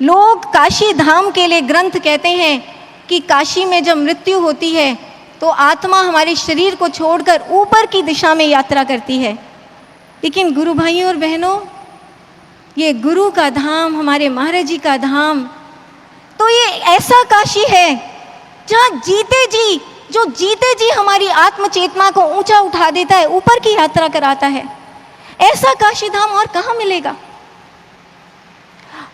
लोग काशी धाम के लिए ग्रंथ कहते हैं कि काशी में जब मृत्यु होती है तो आत्मा हमारे शरीर को छोड़कर ऊपर की दिशा में यात्रा करती है। लेकिन गुरु भाइयों और बहनों, ये गुरु का धाम, हमारे महाराज जी का धाम, तो ये ऐसा काशी है जहाँ जो जीते जी हमारी आत्म चेतना को ऊंचा उठा देता है, ऊपर की यात्रा कराता है। ऐसा काशी धाम और कहाँ मिलेगा?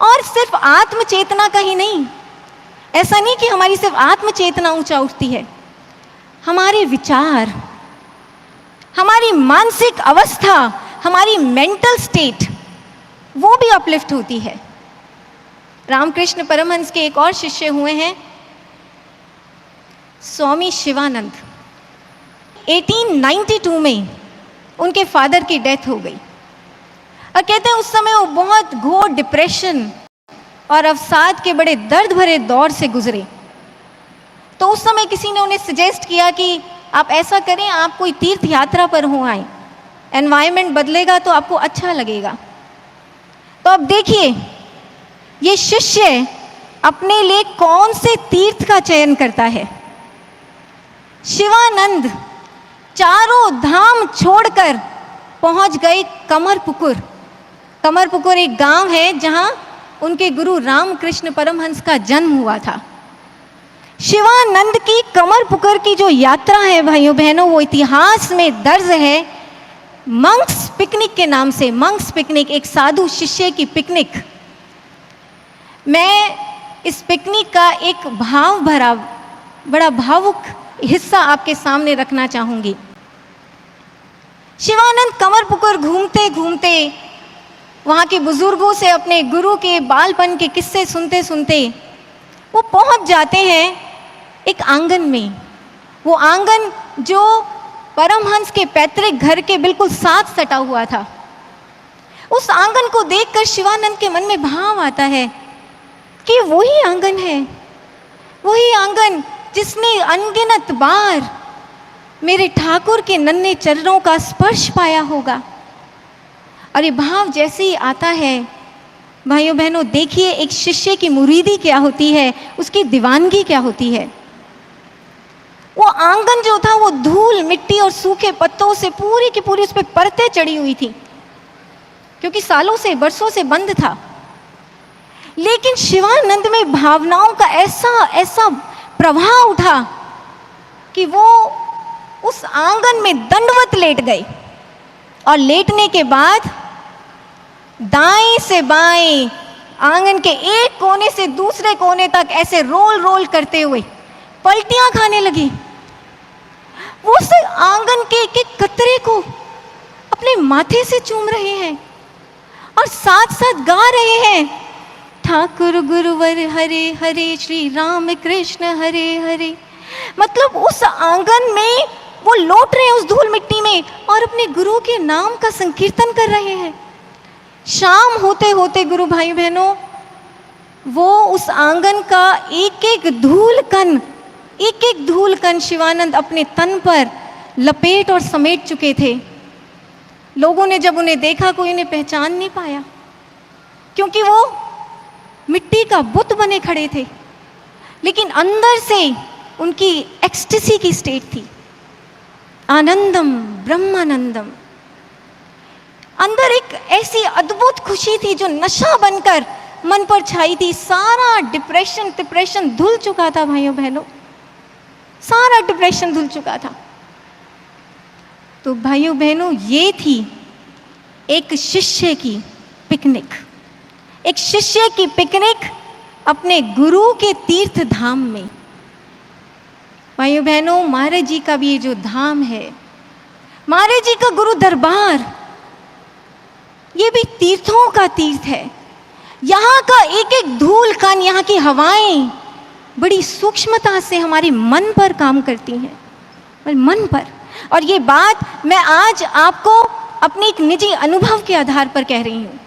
और सिर्फ आत्म चेतना का ही नहीं, ऐसा नहीं कि हमारी सिर्फ आत्म चेतना ऊंचा उठती है, हमारे विचार, हमारी मानसिक अवस्था, हमारी मेंटल स्टेट, वो भी अपलिफ्ट होती है। रामकृष्ण परमहंस के एक और शिष्य हुए हैं स्वामी शिवानंद। 1892 में उनके फादर की डेथ हो गई और कहते हैं उस समय वो बहुत घोर डिप्रेशन और अवसाद के बड़े दर्द भरे दौर से गुजरे। तो उस समय किसी ने उन्हें सजेस्ट किया कि आप ऐसा करें, आप कोई तीर्थ यात्रा पर हो आए, एनवायरनमेंट बदलेगा तो आपको अच्छा लगेगा। तो अब देखिए ये शिष्य अपने लिए कौन से तीर्थ का चयन करता है। शिवानंद चारों धाम छोड़कर पहुंच गए कमरपुकुर। कमरपुकुर एक गांव है जहां उनके गुरु रामकृष्ण परमहंस का जन्म हुआ था। शिवानंद की कमरपुकुर की जो यात्रा है भाइयों बहनों, वो इतिहास में दर्ज है मंक्स पिकनिक के नाम से। मंक्स पिकनिक, एक साधु शिष्य की पिकनिक। मैं इस पिकनिक का एक भाव भरा बड़ा भावुक हिस्सा आपके सामने रखना चाहूंगी। शिवानंद कमरपुकुर घूमते घूमते वहाँ के बुजुर्गों से अपने गुरु के बालपन के किस्से सुनते सुनते वो पहुँच जाते हैं एक आंगन में। वो आंगन जो परमहंस के पैतृक घर के बिल्कुल साथ सटा हुआ था। उस आंगन को देखकर शिवानंद के मन में भाव आता है कि वही आंगन है, वही आंगन जिसने अनगिनत बार मेरे ठाकुर के नन्हे चरणों का स्पर्श पाया होगा। और ये भाव जैसे ही आता है भाइयों बहनों, देखिए एक शिष्य की मुरीदी क्या होती है, उसकी दीवानगी क्या होती है। वो आंगन जो था वो धूल मिट्टी और सूखे पत्तों से पूरी की पूरी उस पर परतें चढ़ी हुई थी, क्योंकि सालों से बरसों से बंद था। लेकिन शिवानंद में भावनाओं का ऐसा प्रवाह उठा कि वो उस आंगन में दंडवत लेट गए और लेटने के बाद दाएं से बाएं आंगन के एक कोने से दूसरे कोने तक ऐसे रोल रोल करते हुए पलटियां खाने लगी। वो उस आंगन के एक एक कतरे को अपने माथे से चूम रहे हैं और साथ साथ गा रहे हैं, ठाकुर गुरुवर हरे हरे, श्री राम कृष्ण हरे हरे। मतलब उस आंगन में वो लौट रहे हैं उस धूल मिट्टी में और अपने गुरु के नाम का संकीर्तन कर रहे हैं। शाम होते होते गुरु भाई बहनों, वो उस आंगन का एक एक धूल कण शिवानंद अपने तन पर लपेट और समेट चुके थे। लोगों ने जब उन्हें देखा कोई उन्हें पहचान नहीं पाया, क्योंकि वो मिट्टी का बुत बने खड़े थे, लेकिन अंदर से उनकी एक्सटेसी की स्टेट थी, आनंदम ब्रह्मानंदम। अंदर एक ऐसी अद्भुत खुशी थी जो नशा बनकर मन पर छाई थी। सारा डिप्रेशन धुल चुका था भाइयों बहनों, सारा डिप्रेशन धुल चुका था। तो भाइयों बहनों, ये थी एक शिष्य की पिकनिक, एक शिष्य की पिकनिक अपने गुरु के तीर्थ धाम में। भाइयों बहनों, महाराज जी का भी ये जो धाम है, महाराज जी का गुरु दरबार, ये भी तीर्थों का तीर्थ है। यहाँ का एक एक धूल कण, यहाँ की हवाएं बड़ी सूक्ष्मता से हमारे मन पर काम करती हैं, मन पर। और ये बात मैं आज आपको अपने एक निजी अनुभव के आधार पर कह रही हूँ।